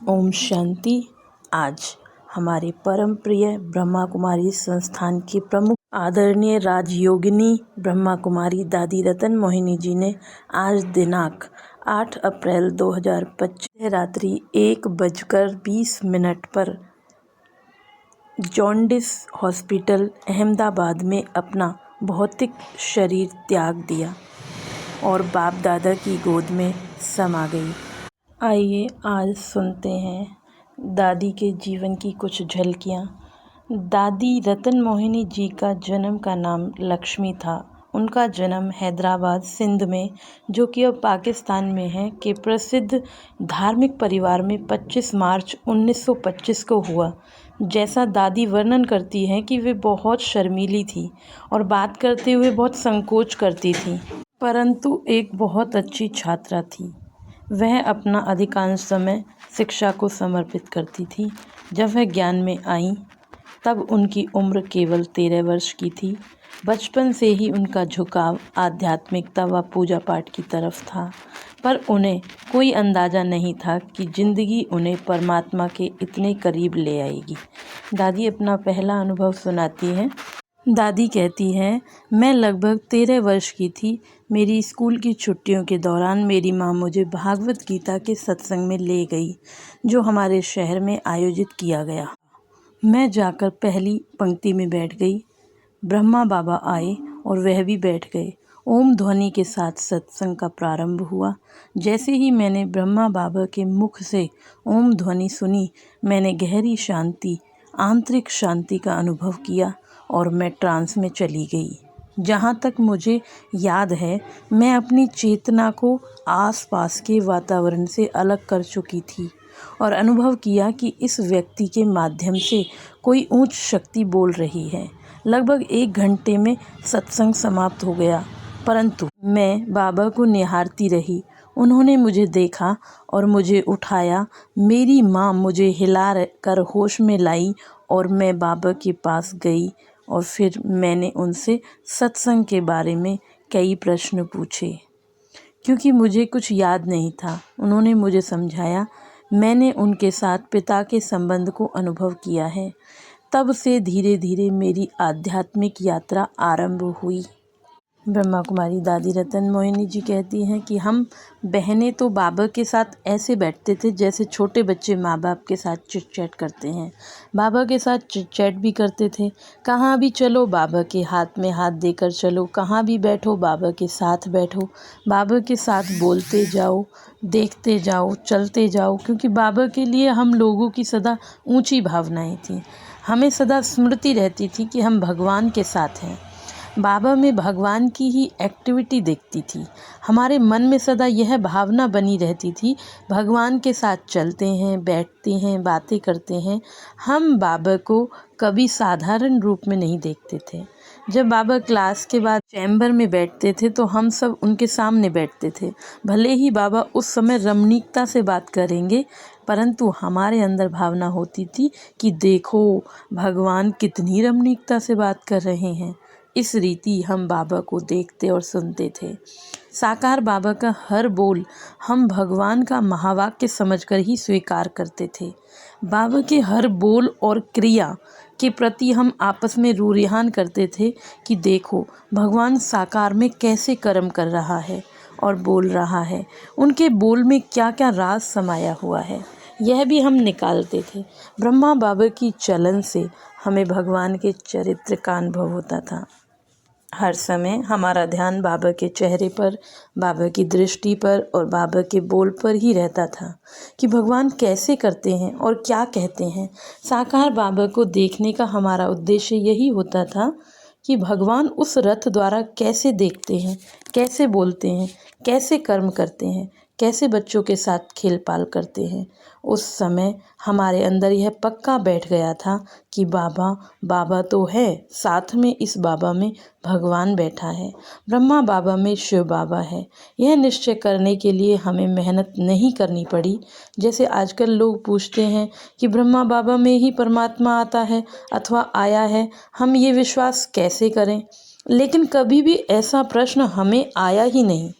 ओम शांति। आज हमारे परम प्रिय ब्रह्मा कुमारी संस्थान की प्रमुख आदरणीय राजयोगिनी ब्रह्मा कुमारी दादी रतन मोहिनी जी ने आज दिनांक 8 अप्रैल 2025 रात्रि 1:20 पर जॉन्डिस हॉस्पिटल अहमदाबाद में अपना भौतिक शरीर त्याग दिया और बाप दादा की गोद में समा गई। आइए आज सुनते हैं दादी के जीवन की कुछ झलकियाँ। दादी रतन मोहिनी जी का जन्म का नाम लक्ष्मी था। उनका जन्म हैदराबाद सिंध में, जो कि अब पाकिस्तान में है, के प्रसिद्ध धार्मिक परिवार में 25 मार्च 1925 को हुआ। जैसा दादी वर्णन करती हैं कि वे बहुत शर्मीली थी और बात करते हुए बहुत संकोच करती थी, परंतु एक बहुत अच्छी छात्रा थी। वह अपना अधिकांश समय शिक्षा को समर्पित करती थी। जब वह ज्ञान में आईं तब उनकी उम्र केवल 13 वर्ष की थी। बचपन से ही उनका झुकाव आध्यात्मिकता व पूजा पाठ की तरफ था, पर उन्हें कोई अंदाज़ा नहीं था कि ज़िंदगी उन्हें परमात्मा के इतने करीब ले आएगी। दादी अपना पहला अनुभव सुनाती हैं। दादी कहती हैं, मैं लगभग 13 वर्ष की थी। मेरी स्कूल की छुट्टियों के दौरान मेरी माँ मुझे भागवत गीता के सत्संग में ले गई, जो हमारे शहर में आयोजित किया गया। मैं जाकर पहली पंक्ति में बैठ गई। ब्रह्मा बाबा आए और वह भी बैठ गए। ओम ध्वनि के साथ सत्संग का प्रारंभ हुआ। जैसे ही मैंने ब्रह्मा बाबा के मुख से ओम ध्वनि सुनी, मैंने गहरी शांति, आंतरिक शांति का अनुभव किया और मैं ट्रांस में चली गई। जहाँ तक मुझे याद है, मैं अपनी चेतना को आसपास के वातावरण से अलग कर चुकी थी और अनुभव किया कि इस व्यक्ति के माध्यम से कोई उच्च शक्ति बोल रही है। लगभग 1 घंटे में सत्संग समाप्त हो गया, परंतु मैं बाबा को निहारती रही। उन्होंने मुझे देखा और मुझे उठाया। मेरी माँ मुझे हिला कर होश में लाई और मैं बाबा के पास गई और फिर मैंने उनसे सत्संग के बारे में कई प्रश्न पूछे, क्योंकि मुझे कुछ याद नहीं था। उन्होंने मुझे समझाया। मैंने उनके साथ पिता के संबंध को अनुभव किया है। तब से धीरे धीरे मेरी आध्यात्मिक यात्रा आरंभ हुई। ब्रह्मा कुमारी दादी रतन मोहिनी जी कहती हैं कि हम बहनें तो बाबा के साथ ऐसे बैठते थे जैसे छोटे बच्चे माँ बाप के साथ चिट चैट करते हैं। बाबा के साथ चिट चैट भी करते थे। कहाँ भी चलो बाबा के हाथ में हाथ देकर चलो, कहाँ भी बैठो बाबा के साथ बैठो, बाबा के साथ बोलते जाओ, देखते जाओ, चलते जाओ, क्योंकि बाबा के लिए हम लोगों की सदा ऊंची भावनाएं थीं। हमें सदा स्मृति रहती थी कि हम भगवान के साथ हैं। बाबा में भगवान की ही एक्टिविटी दिखती थी। हमारे मन में सदा यह भावना बनी रहती थी, भगवान के साथ चलते हैं, बैठते हैं, बातें करते हैं। हम बाबा को कभी साधारण रूप में नहीं देखते थे। जब बाबा क्लास के बाद चैम्बर में बैठते थे तो हम सब उनके सामने बैठते थे। भले ही बाबा उस समय रमणीकता से बात करेंगे, परंतु हमारे अंदर भावना होती थी कि देखो भगवान कितनी रमणीकता से बात कर रहे हैं। इस रीति हम बाबा को देखते और सुनते थे। साकार बाबा का हर बोल हम भगवान का महावाक्य समझकर ही स्वीकार करते थे। बाबा के हर बोल और क्रिया के प्रति हम आपस में रूरिहान करते थे कि देखो भगवान साकार में कैसे कर्म कर रहा है और बोल रहा है, उनके बोल में क्या क्या राज समाया हुआ है, यह भी हम निकालते थे। ब्रह्मा बाबा की चलन से हमें भगवान के चरित्र का अनुभव होता था। हर समय हमारा ध्यान बाबा के चेहरे पर, बाबा की दृष्टि पर और बाबा के बोल पर ही रहता था कि भगवान कैसे करते हैं और क्या कहते हैं। साकार बाबा को देखने का हमारा उद्देश्य यही होता था कि भगवान उस रथ द्वारा कैसे देखते हैं, कैसे बोलते हैं, कैसे कर्म करते हैं, कैसे बच्चों के साथ खेल पाल करते हैं। उस समय हमारे अंदर यह पक्का बैठ गया था कि बाबा बाबा तो है, साथ में इस बाबा में भगवान बैठा है, ब्रह्मा बाबा में शिव बाबा है। यह निश्चय करने के लिए हमें मेहनत नहीं करनी पड़ी। जैसे आजकल लोग पूछते हैं कि ब्रह्मा बाबा में ही परमात्मा आता है अथवा आया है, हम ये विश्वास कैसे करें। लेकिन कभी भी ऐसा प्रश्न हमें आया ही नहीं।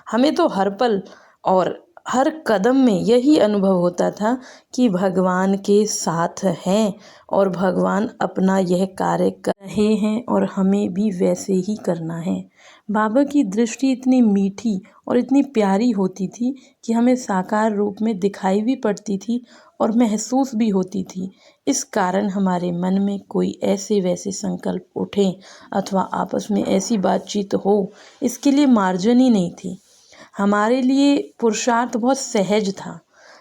हमें तो हर पल और हर कदम में यही अनुभव होता था कि भगवान के साथ हैं और भगवान अपना यह कार्य कर रहे हैं और हमें भी वैसे ही करना है। बाबा की दृष्टि इतनी मीठी और इतनी प्यारी होती थी कि हमें साकार रूप में दिखाई भी पड़ती थी और महसूस भी होती थी। इस कारण हमारे मन में कोई ऐसे वैसे संकल्प उठें अथवा आपस में ऐसी बातचीत हो, इसके लिए मार्जन ही नहीं थी। हमारे लिए पुरुषार्थ बहुत सहज था।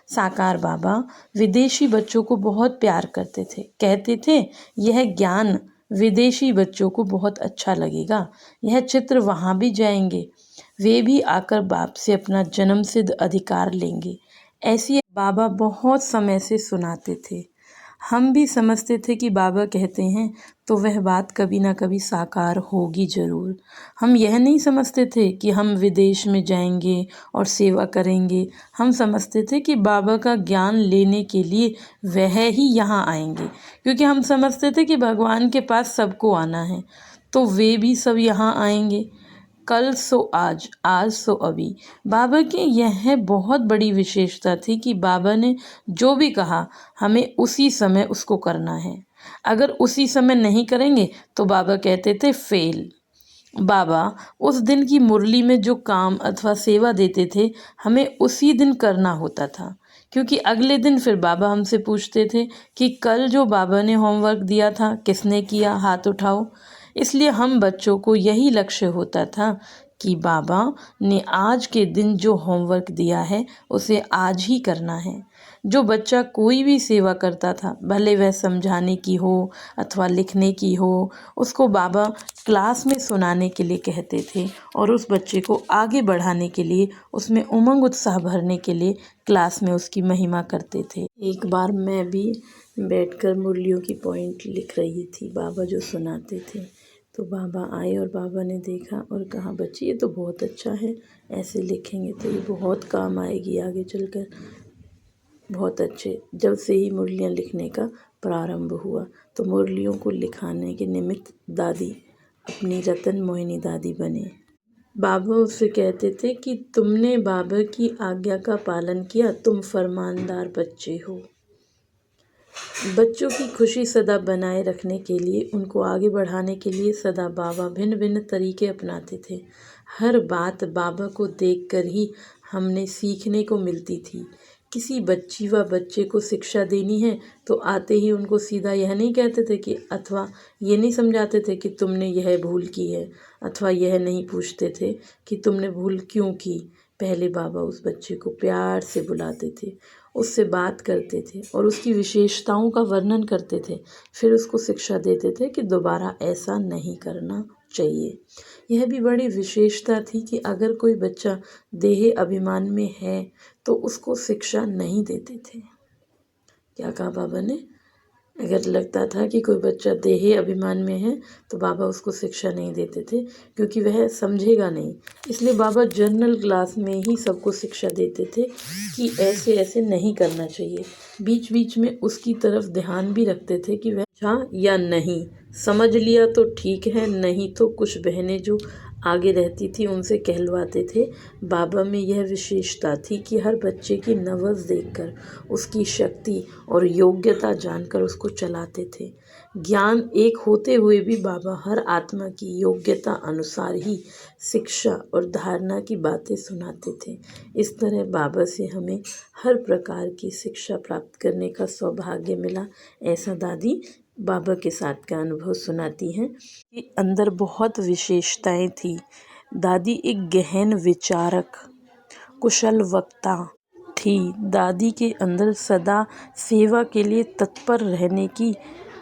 साकार बाबा विदेशी बच्चों को बहुत प्यार करते थे। कहते थे, यह ज्ञान विदेशी बच्चों को बहुत अच्छा लगेगा, यह चित्र वहाँ भी जाएंगे, वे भी आकर बाप से अपना जन्मसिद्ध अधिकार लेंगे। ऐसी बाबा बहुत समय से सुनाते थे। हम भी समझते थे कि बाबा कहते हैं तो वह बात कभी ना कभी साकार होगी ज़रूर। हम यह नहीं समझते थे कि हम विदेश में जाएंगे और सेवा करेंगे। हम समझते थे कि बाबा का ज्ञान लेने के लिए वह ही यहाँ आएंगे, क्योंकि हम समझते थे कि भगवान के पास सबको आना है, तो वे भी सब यहाँ आएंगे। कल सो आज, आज सो अभी। बाबा की यह बहुत बड़ी विशेषता थी कि बाबा ने जो भी कहा हमें उसी समय उसको करना है। अगर उसी समय नहीं करेंगे तो बाबा कहते थे फेल। बाबा उस दिन की मुरली में जो काम अथवा सेवा देते थे हमें उसी दिन करना होता था, क्योंकि अगले दिन फिर बाबा हमसे पूछते थे कि कल जो बाबा ने होमवर्क दिया था किसने किया, हाथ उठाओ। इसलिए हम बच्चों को यही लक्ष्य होता था कि बाबा ने आज के दिन जो होमवर्क दिया है उसे आज ही करना है। जो बच्चा कोई भी सेवा करता था, भले वह समझाने की हो अथवा लिखने की हो, उसको बाबा क्लास में सुनाने के लिए कहते थे और उस बच्चे को आगे बढ़ाने के लिए, उसमें उमंग उत्साह भरने के लिए क्लास में उसकी महिमा करते थे। एक बार मैं भी बैठकर मुरलियों की पॉइंट लिख रही थी, बाबा जो सुनाते थे, तो बाबा आए और बाबा ने देखा और कहा, बच्ची ये तो बहुत अच्छा है, ऐसे लिखेंगे तो ये बहुत काम आएगी आगे चलकर। बहुत अच्छे। जब से ही मुरलियाँ लिखने का प्रारंभ हुआ तो मुरलियों को लिखाने के निमित्त दादी अपनी रतन मोहिनी दादी बने। बाबा उससे कहते थे कि तुमने बाबा की आज्ञा का पालन किया, तुम फरमानदार बच्चे हो। बच्चों की खुशी सदा बनाए रखने के लिए, उनको आगे बढ़ाने के लिए सदा बाबा भिन्न भिन्न तरीके अपनाते थे। हर बात बाबा को देखकर ही हमने सीखने को मिलती थी। किसी बच्ची व बच्चे को शिक्षा देनी है तो आते ही उनको सीधा यह नहीं कहते थे कि अथवा ये नहीं समझाते थे कि तुमने यह भूल की है, अथवा यह नहीं पूछते थे कि तुमने भूल क्यों की। पहले बाबा उस बच्चे को प्यार से बुलाते थे, उससे बात करते थे और उसकी विशेषताओं का वर्णन करते थे। फिर उसको शिक्षा देते थे कि दोबारा ऐसा नहीं करना चाहिए। यह भी बड़ी विशेषता थी कि अगर कोई बच्चा देह अभिमान में है तो उसको शिक्षा नहीं देते थे। क्या कहा बाबा ने? अगर लगता था कि कोई बच्चा देह अभिमान में है तो बाबा उसको शिक्षा नहीं देते थे, क्योंकि वह समझेगा नहीं। इसलिए बाबा जनरल क्लास में ही सबको शिक्षा देते थे कि ऐसे ऐसे नहीं करना चाहिए। बीच बीच में उसकी तरफ ध्यान भी रखते थे कि वह अच्छा या नहीं, समझ लिया तो ठीक है, नहीं तो कुछ बहनें जो आगे रहती थी उनसे कहलवाते थे। बाबा में यह विशेषता थी कि हर बच्चे की नवज़ देखकर, उसकी शक्ति और योग्यता जानकर उसको चलाते थे। ज्ञान एक होते हुए भी बाबा हर आत्मा की योग्यता अनुसार ही शिक्षा और धारणा की बातें सुनाते थे। इस तरह बाबा से हमें हर प्रकार की शिक्षा प्राप्त करने का सौभाग्य मिला। ऐसा दादी बाबा के साथ का अनुभव सुनाती हैं कि अंदर बहुत विशेषताएं थी। दादी एक गहन विचारक, कुशल वक्ता थी। दादी के अंदर सदा सेवा के लिए तत्पर रहने की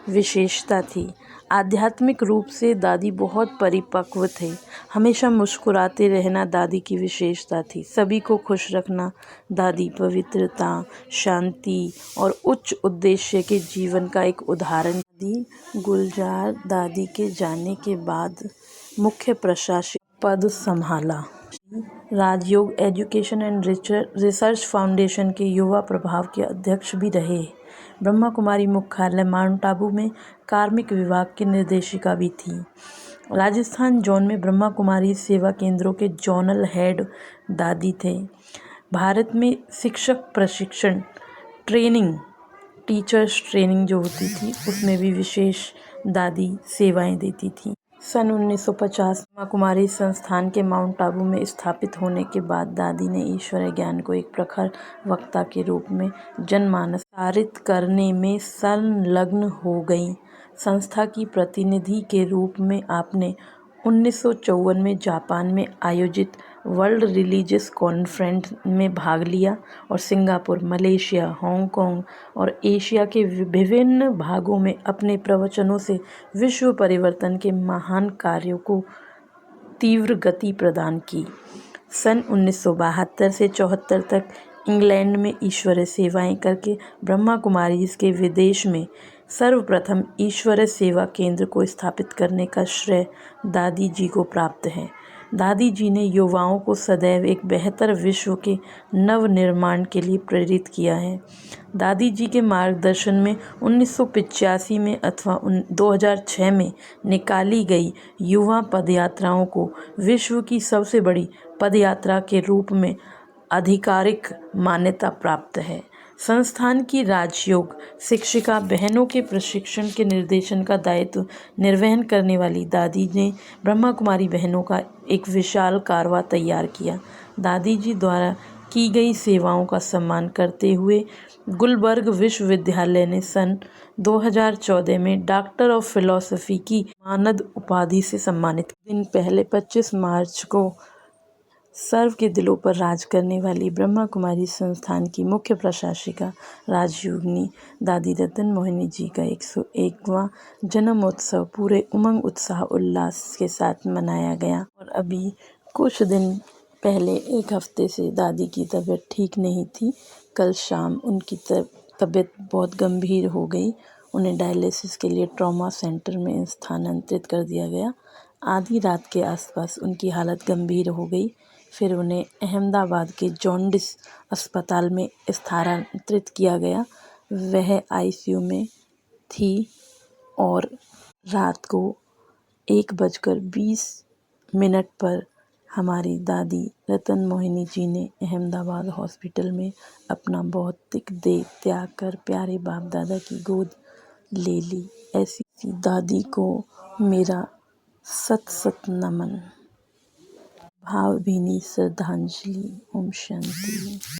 विशेषता थी। आध्यात्मिक रूप से दादी बहुत परिपक्व थे। हमेशा मुस्कुराते रहना दादी की विशेषता थी। सभी को खुश रखना दादी पवित्रता, शांति और उच्च उद्देश्य के जीवन का एक उदाहरण। दादी गुलजार दादी के जाने के बाद मुख्य प्रशासक पद संभाला। राजयोग एजुकेशन एंड रिसर्च फाउंडेशन के युवा प्रभाग के अध्यक्ष भी रहे। ब्रह्मा कुमारी मुख्यालय माउंट आबू में कार्मिक विभाग की निर्देशिका भी थी। राजस्थान जोन में ब्रह्मा कुमारी सेवा केंद्रों के जोनल हेड दादी थे। भारत में शिक्षक प्रशिक्षण टीचर्स ट्रेनिंग जो होती थी उसमें भी विशेष दादी सेवाएं देती थी। सन 1950 ब्रह्मा कुमारी संस्थान के माउंट आबू में स्थापित होने के बाद दादी ने ईश्वर ज्ञान को एक प्रखर वक्ता के रूप में जनमानस पारित करने में संलग्न हो गई। संस्था की प्रतिनिधि के रूप में आपने 1954 में जापान में आयोजित वर्ल्ड रिलीजियस कॉन्फ्रेंस में भाग लिया और सिंगापुर, मलेशिया, हांगकांग और एशिया के विभिन्न भागों में अपने प्रवचनों से विश्व परिवर्तन के महान कार्यों को तीव्र गति प्रदान की। सन 1972 से 74 तक इंग्लैंड में ईश्वरीय सेवाएं करके ब्रह्मा कुमारीज के विदेश में सर्वप्रथम ईश्वरीय सेवा केंद्र को स्थापित करने का श्रेय दादी जी को प्राप्त है। दादी जी ने युवाओं को सदैव एक बेहतर विश्व के नव निर्माण के लिए प्रेरित किया है। दादी जी के मार्गदर्शन में 1985 में अथवा 2006 में निकाली गई युवा पदयात्राओं को विश्व की सबसे बड़ी पदयात्रा के रूप में आधिकारिक मान्यता प्राप्त है। संस्थान की राजयोग शिक्षिका बहनों के प्रशिक्षण के निर्देशन का दायित्व निर्वहन करने वाली दादी ने ब्रह्मा कुमारी बहनों का एक विशाल कारवां तैयार किया। दादी जी द्वारा की गई सेवाओं का सम्मान करते हुए गुलबर्ग विश्वविद्यालय ने सन 2014 में डॉक्टर ऑफ फिलॉसफी की मानद उपाधि से सम्मानित दिन पहले 25 मार्च को सर्व के दिलों पर राज करने वाली ब्रह्मा कुमारी संस्थान की मुख्य प्रशासिका राजयोगिनी दादी रतन मोहिनी जी का 101वां जन्मोत्सव पूरे उमंग उत्साह उल्लास के साथ मनाया गया। और अभी कुछ दिन पहले एक हफ्ते से दादी की तबीयत ठीक नहीं थी। कल शाम उनकी तबीयत बहुत गंभीर हो गई। उन्हें डायलिसिस के लिए ट्रॉमा सेंटर में स्थानांतरित कर दिया गया। आधी रात के आसपास उनकी हालत गंभीर हो गई। फिर उन्हें अहमदाबाद के जॉन्डिस अस्पताल में स्थानांतरित किया गया। वह आईसीयू में थी और रात को 1:20 पर हमारी दादी रतन मोहिनी जी ने अहमदाबाद हॉस्पिटल में अपना भौतिक देह त्याग कर प्यारे बाप दादा की गोद ले ली। ऐसी दादी को मेरा सत सत नमन, भावभीनी श्रद्धांजलि। ओम शांति।